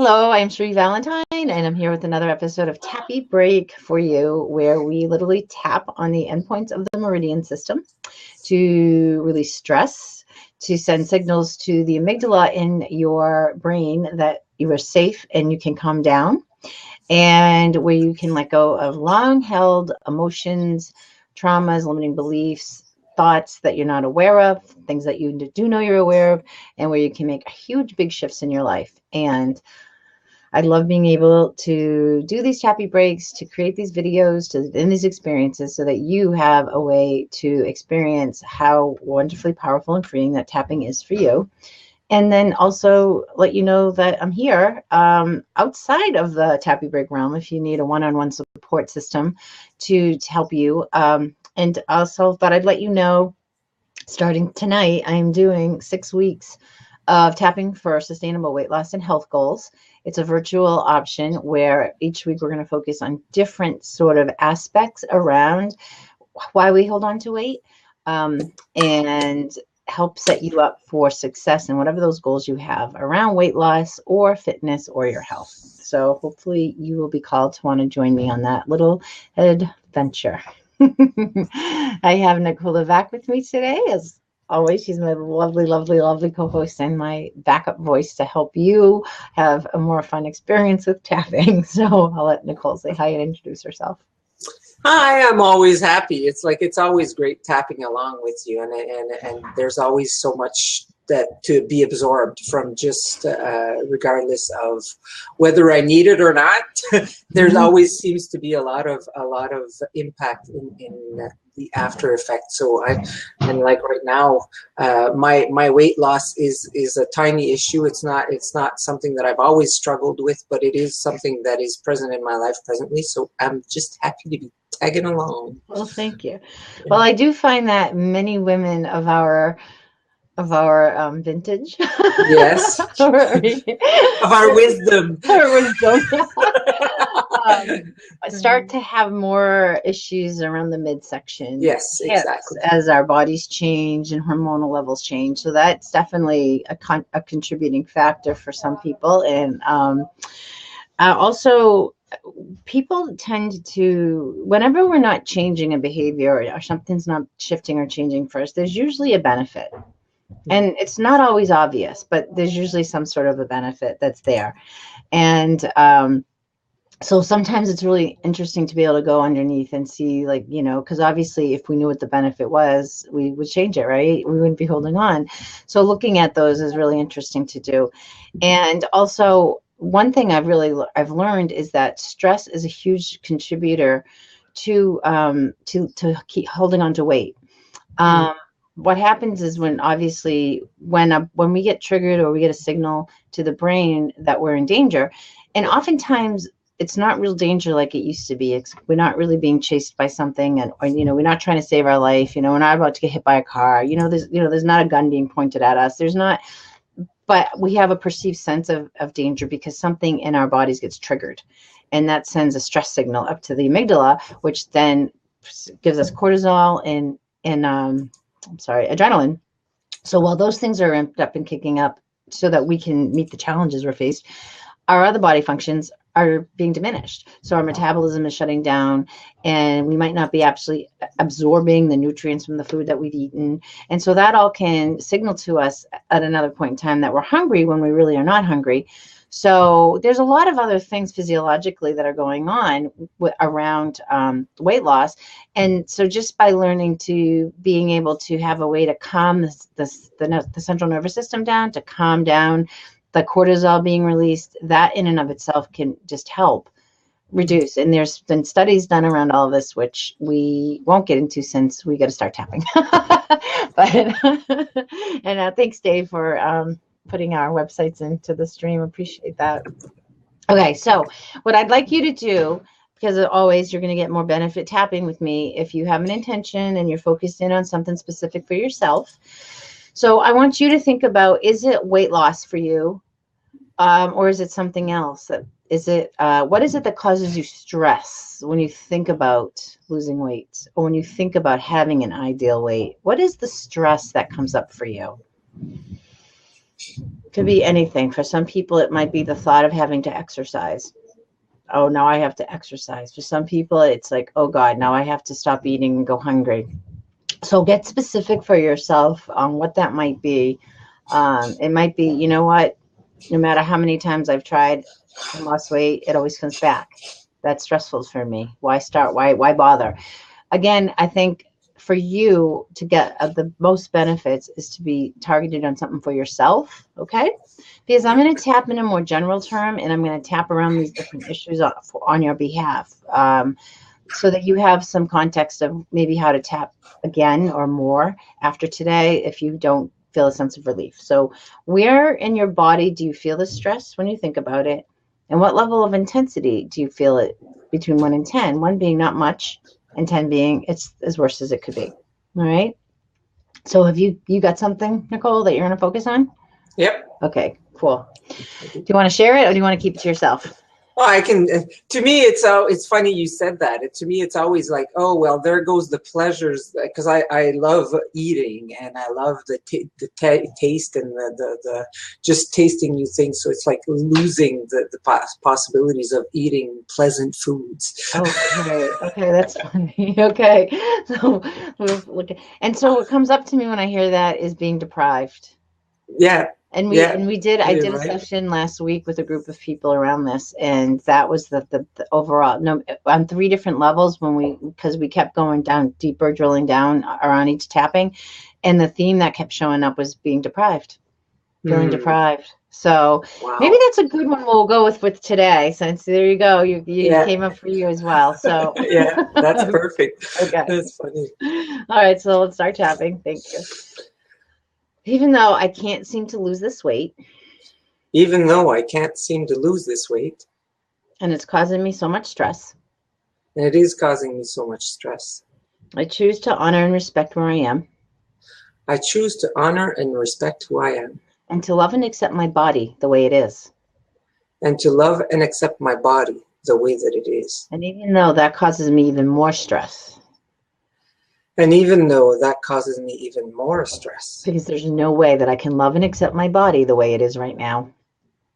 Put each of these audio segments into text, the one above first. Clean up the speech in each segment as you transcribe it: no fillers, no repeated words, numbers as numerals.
Hello, I'm Sheree Valentine, and I'm here with another episode of Tappy Break for you, where we literally tap on the endpoints of the meridian system to release stress, to send signals to the amygdala in your brain that you are safe and you can calm down, and where you can let go of long-held emotions, traumas, limiting beliefs, thoughts that you're not aware of, things that you do know you're aware of, and where you can make huge, big shifts in your life. And I love being able to do these tappy breaks, to create these videos, to in these experiences so that you have a way to experience how wonderfully powerful and freeing that tapping is for you. And then also let you know that I'm here outside of the tappy break realm if you need a one-on-one support system to help you. And also thought I'd let you know, starting tonight, I'm doing 6 weeks of tapping for sustainable weight loss and health goals. It's a virtual option where each week we're going to focus on different sort of aspects around why we hold on to weight, and help set you up for success in whatever those goals you have around weight loss or fitness or your health. So hopefully you will be called to want to join me on that little adventure. I have Nicola back with me today, as always. She's my lovely, lovely, lovely co-host and my backup voice to help you have a more fun experience with tapping. So I'll let Nicole say hi and introduce herself. Hi, I'm always happy. It's always great tapping along with you, and there's always so much that to be absorbed from, just regardless of whether I need it or not. There's always seems to be a lot of impact in the after effect. So and like right now, my weight loss is a tiny issue. It's not something that I've always struggled with, but it is something that is present in my life presently. So I'm just happy to be tagging along. Well, thank you. Well, I do find that many women of our vintage, yes, of our wisdom, start to have more issues around the midsection. Yes, exactly. As our bodies change and hormonal levels change, so that's definitely a contributing factor for some people. And also, people tend to, whenever we're not changing a behavior or something's not shifting or changing for us, there's usually a benefit. And it's not always obvious, but there's usually some sort of a benefit that's there. And so sometimes it's really interesting to be able to go underneath and see, like, because obviously if we knew what the benefit was, we would change it, right? We wouldn't be holding on. So looking at those is really interesting to do. And also, one thing I've learned is that stress is a huge contributor to keep holding on to weight. What happens is when we get triggered or we get a signal to the brain that we're in danger, and oftentimes it's not real danger like it used to be. We're not really being chased by something, or we're not trying to save our life. We're not about to get hit by a car. There's not a gun being pointed at us. There's not, but we have a perceived sense of danger because something in our bodies gets triggered, and that sends a stress signal up to the amygdala, which then gives us cortisol and adrenaline. So while those things are amped up and kicking up so that we can meet the challenges we're faced, our other body functions are being diminished. So our metabolism is shutting down, and we might not be actually absorbing the nutrients from the food that we've eaten. And so that all can signal to us at another point in time that we're hungry when we really are not hungry. So there's a lot of other things physiologically that are going on around weight loss. And so just by learning to being able to have a way to calm the central nervous system down, to calm down the cortisol being released, that in and of itself can just help reduce. And there's been studies done around all of this, which we won't get into since we got to start tapping. And thanks, Dave, for putting our websites into the stream. Appreciate that. Okay, so what I'd like you to do, because always you're going to get more benefit tapping with me if you have an intention and you're focused in on something specific for yourself. So I want you to think about, is it weight loss for you, or is it something else? What is it that causes you stress when you think about losing weight, or when you think about having an ideal weight? What is the stress that comes up for you? Could be anything. For some people, it might be the thought of having to exercise. Oh, now I have to exercise. For some people, it's like, oh God, now I have to stop eating and go hungry. So get specific for yourself on what that might be. It might be, you know what, no matter how many times I've tried and lost weight, it always comes back. That's stressful for me. Why start? Why bother? Again, I think for you to get the most benefits is to be targeted on something for yourself. Okay. Because I'm going to tap in a more general term, and I'm going to tap around these different issues on your behalf, so that you have some context of maybe how to tap again or more after today if you don't feel a sense of relief. So where in your body do you feel the stress when you think about it? And what level of intensity do you feel it between 1 and 10? 1 being not much and 10 being it's as worse as it could be. All right. So have you got something, Nicole, that you're going to focus on? Yep. Okay, cool. Do you want to share it or do you want to keep it to yourself? Well, I can. To me, it's funny you said that. To me, it's always like, oh well, there goes the pleasures, because I love eating and I love the taste and the just tasting new things. So it's like losing the possibilities of eating pleasant foods. Okay, that's funny. Okay, so we'll look at, and so what comes up to me when I hear that is being deprived. Yeah. And Yeah, I did a right. session last week with a group of people around this, and that was the overall, no, on 3 different levels, because we kept going down deeper, drilling down around each tapping, and the theme that kept showing up was being deprived, feeling deprived. So Wow. maybe that's a good one we'll go with today, since there you go, you came up for you as well. So yeah, that's perfect. Okay. That's funny. All right, so let's start tapping. Thank you. Even though I can't seem to lose this weight, Even though I can't seem to lose this weight, and it's causing me so much stress, and it is causing me so much stress, I choose to honor and respect where I am, I choose to honor and respect who I am, and to love and accept my body the way it is. and to love and accept my body the way that it is. And even though that causes me even more stress, And even though that causes me even more stress, because there's no way that I can love and accept my body the way it is right now,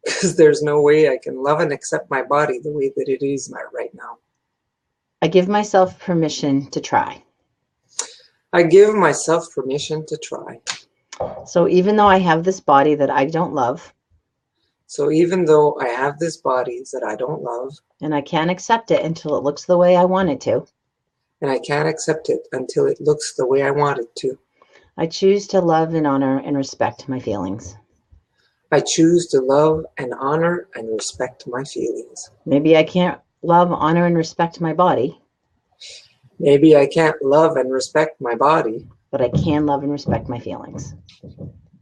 because there's no way I can love and accept my body the way that it is right now, I give myself permission to try. I give myself permission to try. So even though I have this body that I don't love, So even though I have this body that I don't love, and I can't accept it until it looks the way I want it to, and I can't accept it until it looks the way I want it to, I choose to love and honor and respect my feelings. I choose to love and honor and respect my feelings. Maybe I can't love, honor, and respect my body, Maybe I can't love and respect my body, but I can love and respect my feelings.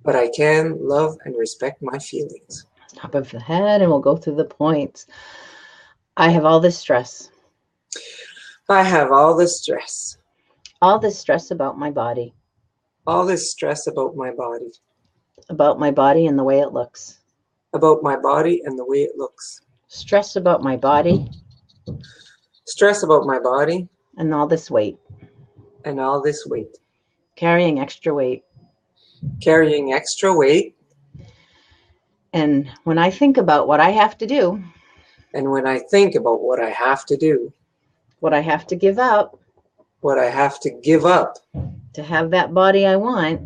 but I can love and respect my feelings. Top of the head, and we'll go through the points. I have all this stress. I have all this stress. All this stress about my body. All this stress about my body. About my body and the way it looks. About my body and the way it looks. Stress about my body. Stress about my body. And all this weight. And all this weight. Carrying extra weight. Carrying extra weight. And when I think about what I have to do. And when I think about what I have to do. What I have to give up. What I have to give up. To have that body I want.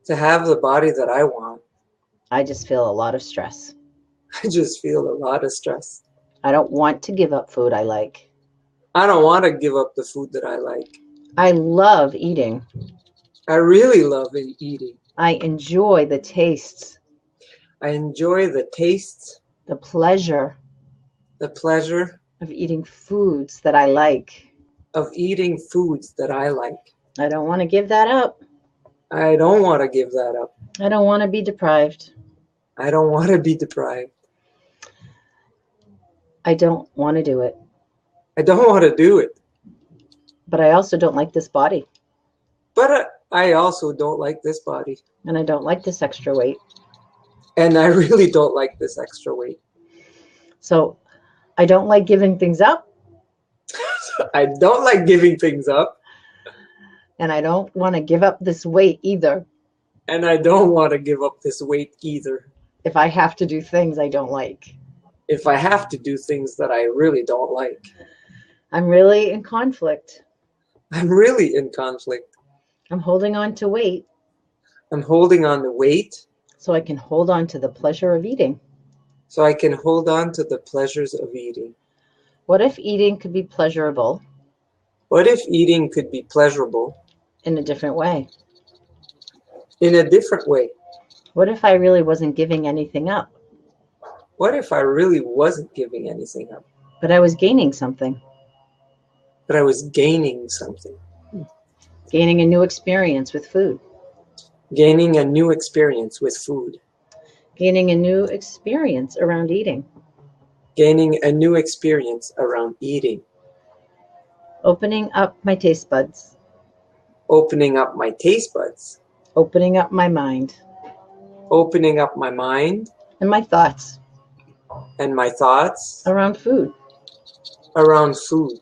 To have the body that I want. I just feel a lot of stress. I just feel a lot of stress. I don't want to give up food I like. I don't want to give up the food that I like. I love eating. I really love eating. I enjoy the tastes. I enjoy the tastes. The pleasure. The pleasure. Of eating foods that I like. Of eating foods that I like. I don't want to give that up. I don't want to give that up. I don't want to be deprived. I don't want to be deprived. I don't want to do it. I don't want to do it. But I also don't like this body. But I also don't like this body. And I don't like this extra weight. And I really don't like this extra weight. So I don't like giving things up. I don't like giving things up. And I don't want to give up this weight either. And I don't want to give up this weight either. If I have to do things I don't like. If I have to do things that I really don't like. I'm really in conflict. I'm really in conflict. I'm holding on to weight I'm holding on to weight so I can hold on to the pleasure of eating. so I can hold on to the pleasures of eating. What if eating could be pleasurable What if eating could be pleasurable in a different way? in a different way? What if I really wasn't giving anything up, What if I really wasn't giving anything up, but I was gaining something? but I was gaining something? Gaining a new experience with food. Gaining a new experience with food. Gaining a new experience around eating. Gaining a new experience around eating. Opening up my taste buds. Opening up my taste buds. Opening up my mind. Opening up my mind And my thoughts and my thoughts around food. around food.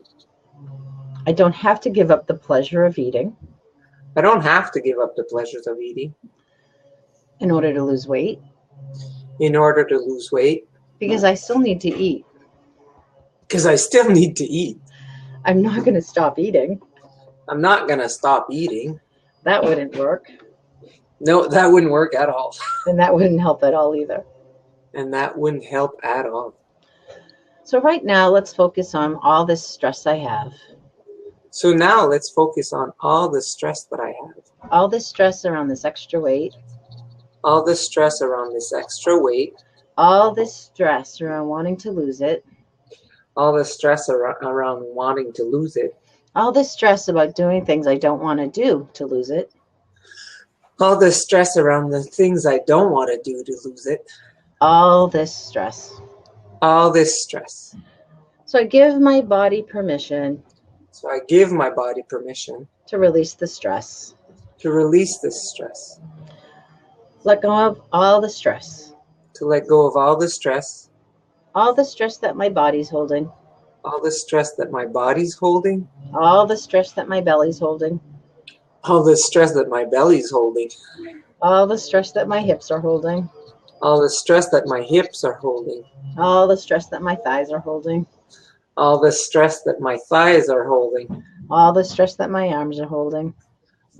I don't have to give up the pleasure of eating I don't have to give up the pleasures of eating in order to lose weight, in order to lose weight, because I still need to eat. because I still need to eat. I'm not going to stop eating. I'm not going to stop eating. That wouldn't work. No, that wouldn't work at all. And that wouldn't help at all either. And that wouldn't help at all. So right now, let's focus on all this stress I have. So now let's focus on all the stress that I have. All this stress around this extra weight. All the stress around this extra weight. All this stress around wanting to lose it. All the stress around wanting to lose it. All this stress about doing things I don't want to do to lose it. All the stress around the things I don't want to do to lose it. All this stress. All this stress. So I give my body permission So I give my body permission to release the stress. to release this stress. Let go of all the stress. To let go of all the stress. All the stress that my body's holding. All the stress that my body's holding. All the stress that my belly's holding. All the stress that my belly's holding. All the stress that my hips are holding. All the stress that my hips are holding. All the stress that my thighs are holding. All the stress that my thighs are holding. All the stress that my arms are holding.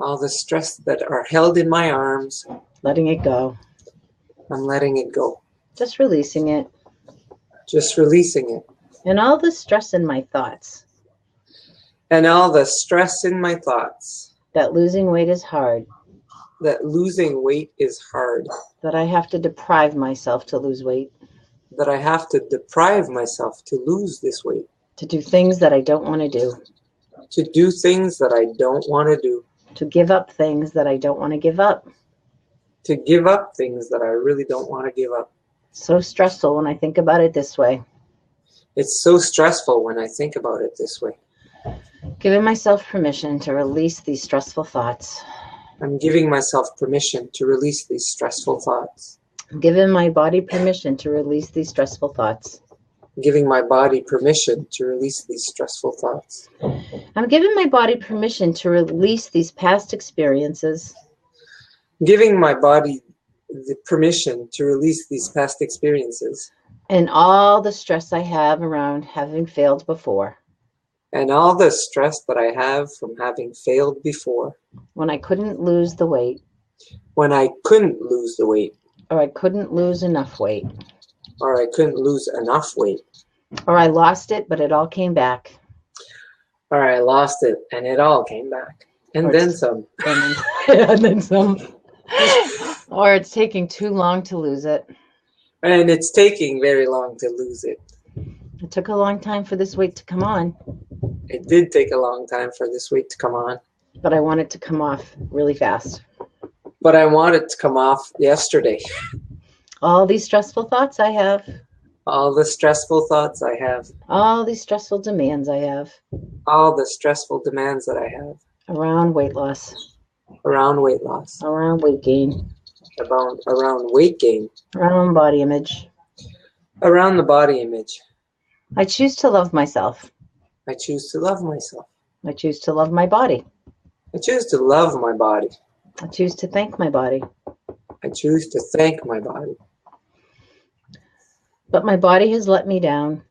All the stress that are held in my arms. Letting it go. I'm letting it go. Just releasing it. Just releasing it. And all the stress in my thoughts. And all the stress in my thoughts. That losing weight is hard. That losing weight is hard. That I have to deprive myself to lose weight. That I have to deprive myself to lose this weight. To do things that I don't want to do. To do things that I don't want to do. To give up things that I don't want to give up. To give up things that I really don't want to give up. So stressful when I think about it this way. It's so stressful when I think about it this way. Giving myself permission to release these stressful thoughts. I'm giving myself permission to release these stressful thoughts. I'm giving my body permission to release these stressful thoughts. Giving my body permission to release these stressful thoughts. I'm giving my body permission to release these past experiences. Giving my body the permission to release these past experiences. And all the stress I have around having failed before. And all the stress that I have from having failed before. When I couldn't lose the weight. When I couldn't lose the weight. Or I couldn't lose enough weight. Or I couldn't lose enough weight. Or I lost it, but it all came back. Or I lost it and it all came back. And Or then it's- some. And then some. Or it's taking too long to lose it. And it's taking very long to lose it. It took a long time for this weight to come on. It did take a long time for this weight to come on. But I want it to come off really fast. But I want it to come off yesterday. All these stressful thoughts I have. All the stressful thoughts I have. All these stressful demands I have. All the stressful demands that I have. Around weight loss. Around weight loss. Around weight gain. Around weight gain. Around body image. Around the body image. I choose to love myself. I choose to love myself. I choose to love my body. I choose to love my body. I choose to thank my body. I choose to thank my body. But my body has let me down.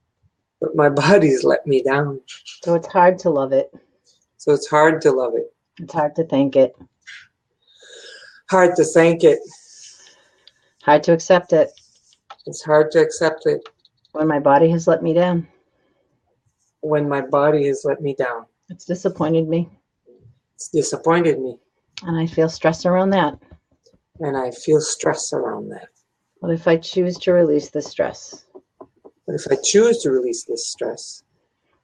But my body's let me down. So it's hard to love it. So it's hard to love it. It's hard to thank it. Hard to thank it. Hard to accept it. It's hard to accept it. When my body has let me down. When my body has let me down. It's disappointed me. It's disappointed me. And I feel stress around that. And I feel stress around that. What if I choose to release the stress? What if I choose to release this stress?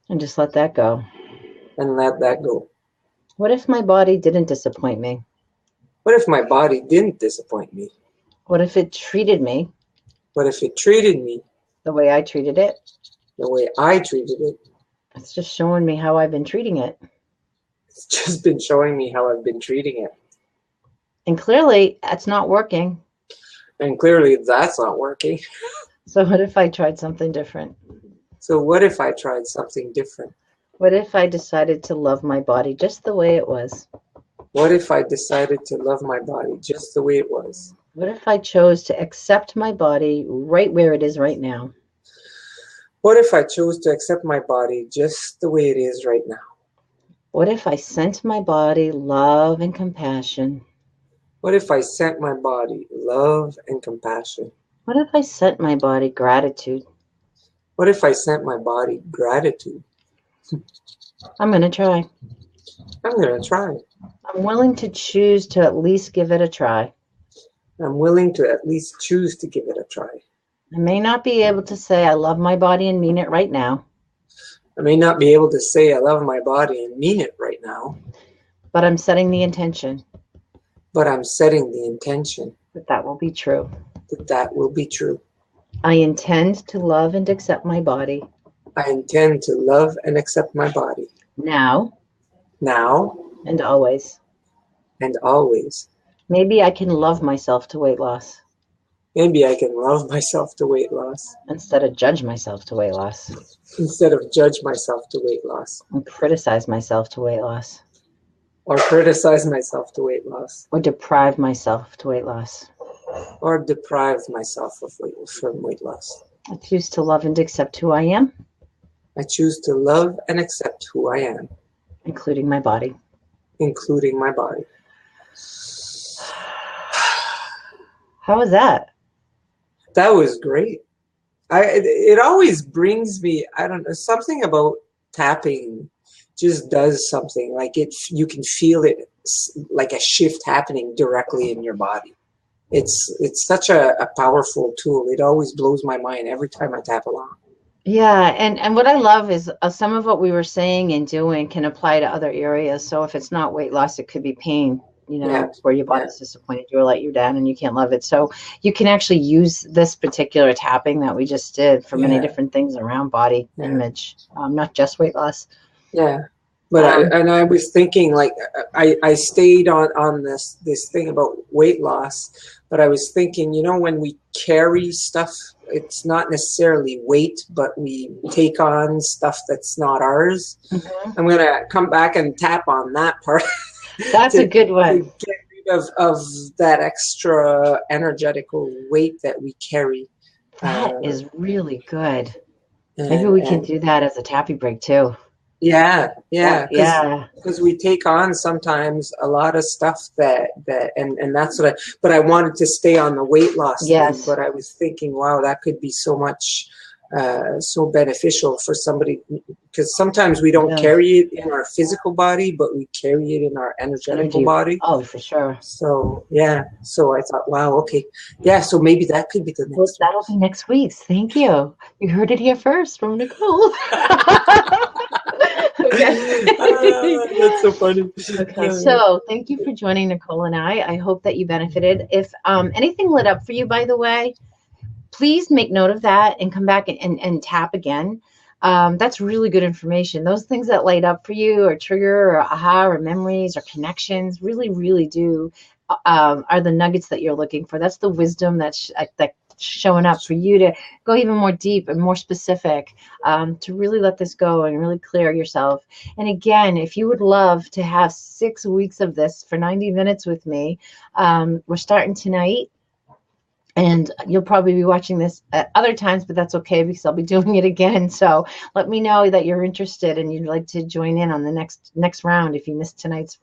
And just let that go? And let that go. What if my body didn't disappoint me? What if my body didn't disappoint me? What if it treated me? What if it treated me the way I treated it? The way I treated it? It's just showing me how I've been treating it. It's just been showing me how I've been treating it. And clearly, that's not working. And clearly, that's not working. So what if I tried something different? So what if I tried something different? What if I decided to love my body just the way it was? What if I decided to love my body just the way it was? What if I chose to accept my body right where it is right now? What if I chose to accept my body just the way it is right now? What if I sent my body love and compassion? What if I sent my body love and compassion? What if I sent my body gratitude? What if I sent my body gratitude? I'm going to try. I'm going to try. I'm willing to choose to at least give it a try. I'm willing to at least choose to give it a try. I may not be able to say I love my body and mean it right now. I may not be able to say I love my body and mean it right now. But I'm setting the intention. But I'm setting the intention. That will be true. That will be true. I intend to love and accept my body. I intend to love and accept my body. Now. And always. And always. Maybe I can love myself to weight loss. Maybe I can love myself to weight loss. Instead of judge myself to weight loss. Instead of judge myself to weight loss. And criticize myself to weight loss. Or criticize myself to weight loss. Or deprive myself to weight loss. Or deprive myself from weight loss. I choose to love and accept who I am. I choose to love and accept who I am. Including my body. Including my body. How was that? That was great. It always brings me, I don't know, something about tapping just does something. Like you can feel it like a shift happening directly in your body. It's such a powerful tool. It always blows my mind every time I tap along. Yeah, and what I love is some of what we were saying and doing can apply to other areas. So if it's not weight loss, it could be pain, where your body's disappointed you or let you down and you can't love it. So you can actually use this particular tapping that we just did for many different things around body image, not just weight loss. Yeah. But I was thinking, like, I stayed on this thing about weight loss, but I was thinking, when we carry stuff, it's not necessarily weight, but we take on stuff that's not ours. Mm-hmm. I'm going to come back and tap on that part. That's a good one. To get rid of that extra energetical weight that we carry. That is really good. Maybe we can do that as a tappy break too. Yeah. Because we take on sometimes a lot of stuff that and that's what but I wanted to stay on the weight loss thing, but I was thinking, wow, that could be so much so beneficial for somebody, because sometimes we don't carry it in our physical body, but we carry it in our energetical body. Oh, for sure. So so I thought, wow, okay, so maybe that could be the next. Well, that'll be next week's. Thank you. You heard it here first from Nicole. That's so funny. Okay, so thank you for joining Nicole and I hope that you benefited. If anything lit up for you, by the way, please make note of that and come back and tap again. That's really good information. Those things that light up for you or trigger or aha or memories or connections really, really do are the nuggets that you're looking for. That's the wisdom that showing up for you to go even more deep and more specific, to really let this go and really clear yourself. And again, if you would love to have 6 weeks of this for 90 minutes with me, we're starting tonight. And you'll probably be watching this at other times, but that's okay because I'll be doing it again. So let me know that you're interested and you'd like to join in on the next round if you missed tonight's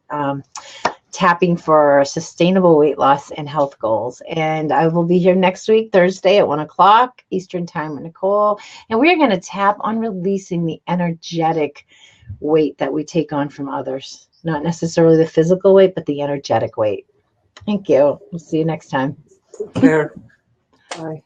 tapping for sustainable weight loss and health goals. And I will be here next week, Thursday at 1 o'clock Eastern time with Nicole. And we're going to tap on releasing the energetic weight that we take on from others. Not necessarily the physical weight, but the energetic weight. Thank you. We'll see you next time. Take care. Bye.